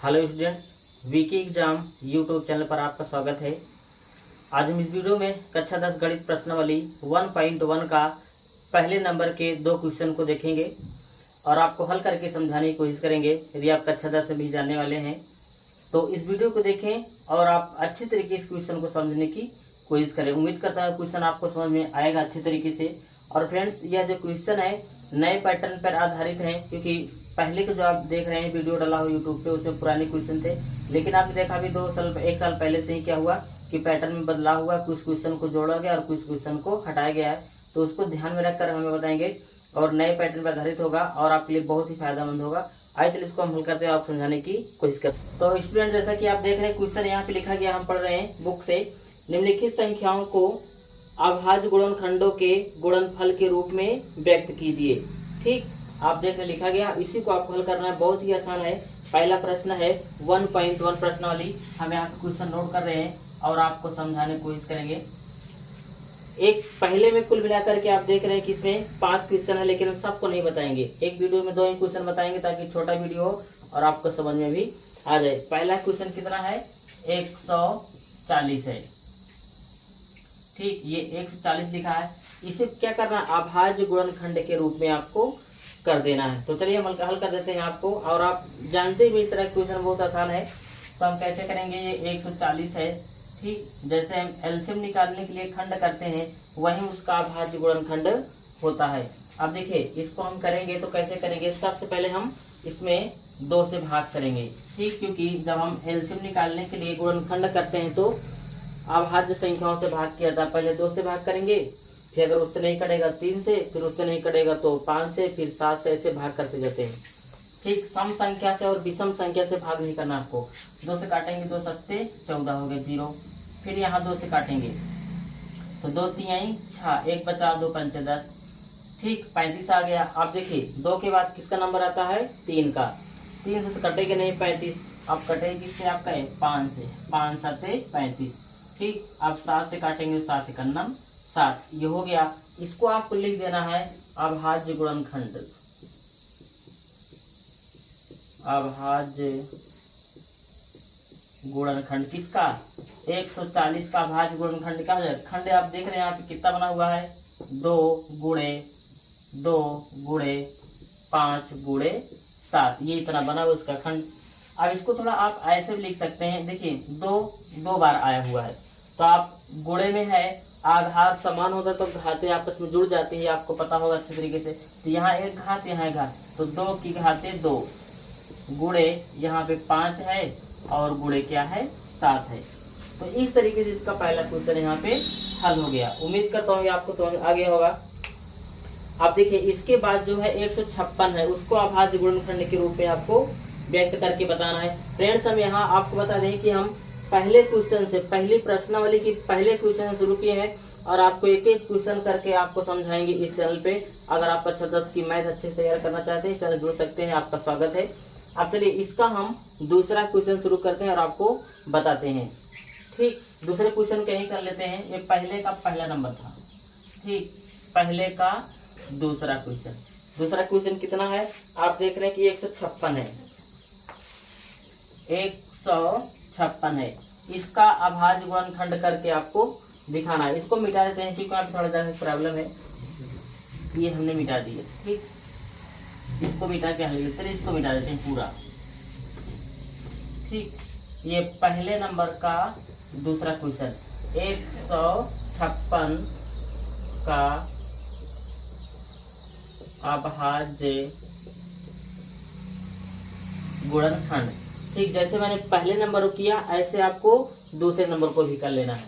Hello students, VK exam YouTube channel पर आपका स्वागत है। आज हम इस वीडियो में कक्षा 10 गणित प्रश्नावली 1.1 का पहले नंबर के 2 क्वेश्चन को देखेंगे और आपको हल करके समझाने की कोशिश करेंगे। यदि आप कक्षा 10 से भी जानने वाले हैं तो इस वीडियो को देखें और आप अच्छी तरीके से क्वेश्चन को समझने की कोशिश करें। उम्मीद करता हूँ क्वेश्चन आपको समझ में आएगा अच्छी तरीके से। और फ्रेंड्स, यह जो क्वेश्चन है नए पैटर्न पर आधारित है, क्योंकि पहले के जो आप देख रहे हैं वीडियो डाला हो यूट्यूब पे उसमें पुराने क्वेश्चन थे, लेकिन आपने देखा अभी 1 साल पहले से ही क्या हुआ कि पैटर्न में बदलाव हुआ। कुछ क्वेश्चन को जोड़ा गया और कुछ क्वेश्चन को हटाया गया है, तो उसको ध्यान में रखकर हमें बताएंगे और नए पैटर्न पर आधारित होगा और आपके लिए बहुत ही फायदेमंद होगा। आइए चलिए इसको हम हल करते हैं, आप समझाने की कोशिश करते। तो स्टूडेंट, जैसा कि आप देख रहे हैं क्वेश्चन यहाँ पे लिखा गया, हम पढ़ रहे हैं बुक से। निम्नलिखित संख्याओं को अभाज्य गुणनखंडों के गुणनफल के रूप में व्यक्त कीजिए। ठीक, आप देख रहे लिखा गया, इसी को आपको हल करना है। बहुत ही आसान है। पहला प्रश्न है 1.1 प्रश्नावली। हम यहाँ पे क्वेश्चन नोट कर रहे हैं और आपको समझाने की कोशिश करेंगे। एक पहले में कुल मिलाकर के आप देख रहे हैं कि इसमें 5 क्वेश्चन है, लेकिन हम सबको नहीं बताएंगे। एक वीडियो में 2 ही क्वेश्चन बताएंगे ताकि छोटा वीडियो हो और आपको समझ में भी आ जाए। पहला क्वेश्चन कितना है? 140 है। ठीक, ये 140 लिखा है। इसे क्या करना है? अभाज्य गुणनखंड के रूप में आपको कर देना है। तो चलिए हम हल कर देते हैं आपको। और आप जानते भी इस तरह क्वेश्चन बहुत आसान है, तो हम कैसे करेंगे? ये 140 है। ठीक, जैसे हम एलसीएम निकालने के लिए खंड करते हैं, वही उसका अभाज्य गुणनखंड होता है। अब देखिए, इसको हम करेंगे तो कैसे करेंगे? सबसे पहले हम इसमें 2 से भाग करेंगे। ठीक, क्योंकि जब हम एलसीएम निकालने के लिए गुणनखंड करते हैं तो अभाज्य संख्याओं से भाग किया जाता है। पहले 2 से भाग करेंगे, फिर अगर उससे नहीं कटेगा 3 से, फिर उससे नहीं कटेगा तो 5 से, फिर 7 से, ऐसे भाग करते जाते हैं। ठीक, सम संख्या से और विषम संख्या से भाग नहीं करना आपको। 2 से काटेंगे, 2 सत्ते 14 हो गए 0। फिर यहाँ 2 से काटेंगे तो 2 तिहाई 6, 1 बचा, 2 पंचे 10। ठीक, 35 आ गया। आप देखिए 2 के बाद किसका नंबर आता है? 3 का। 3 से तो कटेगा नहीं 35, अब कटेगी किससे? आपका है 5 से। 5 सत्ते 35। ठीक, अब 7 से काटेंगे, 7 एकन्नम 7। ये हो गया। इसको आपको लिख देना है अभाज्य गुणनखंड। अभाज्य गुणनखंड किसका? 140 का अभाज्य गुणनखंड क्या हो जाएगा? खंड आप देख रहे हैं यहाँ पे कितना बना हुआ है? 2 गुणे 2 गुणे 5 गुणे 7, ये इतना बना हुआ उसका खंड। अब इसको थोड़ा आप ऐसे भी लिख सकते हैं। देखिए 2 बार आया हुआ है, तो आप गुणे में है, आघात समान होता तो घातें आपस में जुड़ जाती है, आपको पता होगा अच्छे तरीके से। तो यहाँ एक घात, यहाँ एक घात, तो 2 की घातें 2 गुणे यहाँ पे 5 है और गुणे क्या है? 7 है। तो इस तरीके से इसका पहला क्वेश्चन यहाँ पे हल हो गया। उम्मीद करता हूँ आपको समझ आ गया होगा। अब देखिए इसके बाद जो है 156 है, उसको अभाज्य गुणनखंड के रूप में आपको व्यक्त करके बताना है। फ्रेंड्स, हम यहाँ आपको बता दें कि हम पहले क्वेश्चन से, पहली प्रश्नावली की पहले क्वेश्चन से शुरू किए हैं और आपको एक एक क्वेश्चन करके आपको समझाएंगे इस चैनल पे। अगर आप कक्षा 10 की मैथ अच्छे से तैयार करना चाहते हैं, इस चैनल जुड़ सकते हैं, आपका स्वागत है। अब चलिए इसका हम दूसरा क्वेश्चन शुरू करते हैं और आपको बताते हैं। ठीक, दूसरे क्वेश्चन का ही कर लेते हैं। ये पहले का पहला नंबर था। ठीक, पहले का दूसरा क्वेश्चन। दूसरा क्वेश्चन कितना है? आप देख रहे हैं कि 156 है। 156 है। इसका अभाज्य गुणनखंड करके आपको दिखाना है। इसको मिटा देते हैं क्योंकि यहाँ पे थोड़ा सा प्रॉब्लम है। ये हमने मिटा दिए। ठीक, इसको मिटा के हल करते हैं, इसको मिटा देते हैं पूरा। ठीक, ये पहले नंबर का दूसरा क्वेश्चन 156 का अभाज्य गुणनखंड। ठीक, जैसे मैंने पहले नंबर को किया ऐसे आपको दूसरे नंबर को भी कर लेना है।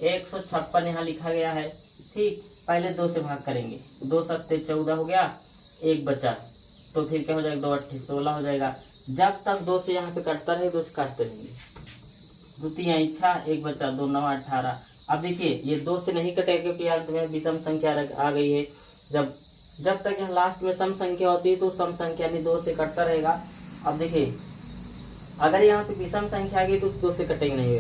156 यहाँ लिखा गया है। ठीक, पहले 2 से भाग करेंगे, 2 सत्ते 14 हो गया, 1 बचा, तो फिर क्या हो जाएगा? 2 अट्ठे 16 हो जाएगा। जब तक 2 से यहाँ पे कटता रहे 2 से काटते रहेंगे। 2 तिहाई 6, 1 बचा, 2 9 18। अब देखिए ये 2 से नहीं कटेगा क्योंकि अंत में विषम संख्या आ गई है। जब तक यहाँ लास्ट में सम संख्या होती है तो सम संख्या यानी 2 से कटता रहेगा। अब देखिए अगर यहाँ पे विषम संख्या आ गई तो 2 से कटेंगे नहीं,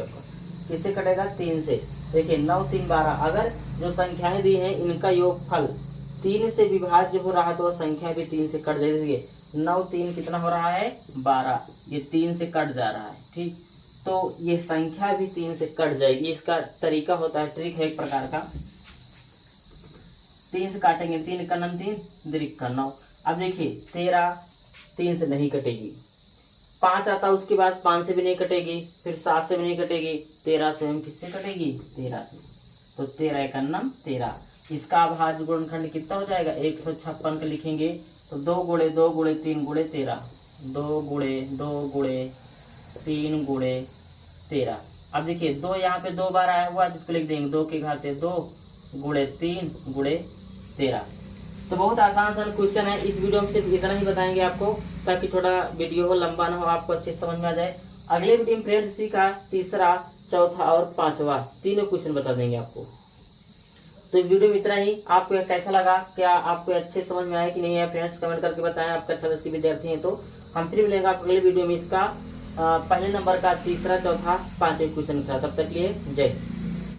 किससे कटेगा? 3 से। देखिए 9 3 12। अगर जो संख्याएं दी हैं इनका योगफल 3 से विभाज्य हो रहा तो वह संख्या भी 3 से कट जाएगी। 9 3 कितना हो रहा है 12, ये 3 से कट जा रहा है। ठीक, तो ये संख्या भी 3 से कट जाएगी। इसका तरीका होता है, ट्रिक है एक प्रकार का। 3 से काटेंगे, 3 का 9 3 दीर्घ का 9। अब देखिए 13 3 से नहीं कटेगी, 5 आता है उसके बाद, 5 से भी नहीं कटेगी, फिर 7 से भी नहीं कटेगी, 13 से हम किससे कटेगी 13 से। तो 13 एक 13, इसका अभाज्य गुणनखंड कितना हो जाएगा 156 का लिखेंगे तो 2 गुणे 2 गुणे 3 गुणे 13, 2 गुणे 2 गुणे 3 गुणे 13। अब देखिए 2 यहाँ पे 2 बार आया हुआ है, जिसको लिख देंगे 2 की घात 2 गुणे 3 गुणे 13। तो बहुत आसान सा क्वेश्चन है। इस वीडियो में सिर्फ इतना ही बताएंगे आपको, ताकि छोटा वीडियो हो, लंबा ना हो, आपको अच्छे से समझ में आ जाए। अगले वीडियो में फ्रेंड्स इसी का तीसरा, चौथा और पांचवा तीनों क्वेश्चन बता देंगे आपको। तो इस वीडियो में इतना ही। आपको यह कैसा लगा, क्या आपको अच्छे समझ में आया कि नहीं है फ्रेंड्स, कमेंट करके बताएं। आप कक्षा 10 के विद्यार्थी हैं तो हम फिर मिलेंगे आपको अगले वीडियो में इसका पहले नंबर का तीसरा, चौथा, पांचवें क्वेश्चन के साथ। तब तक के लिए जय हिंद।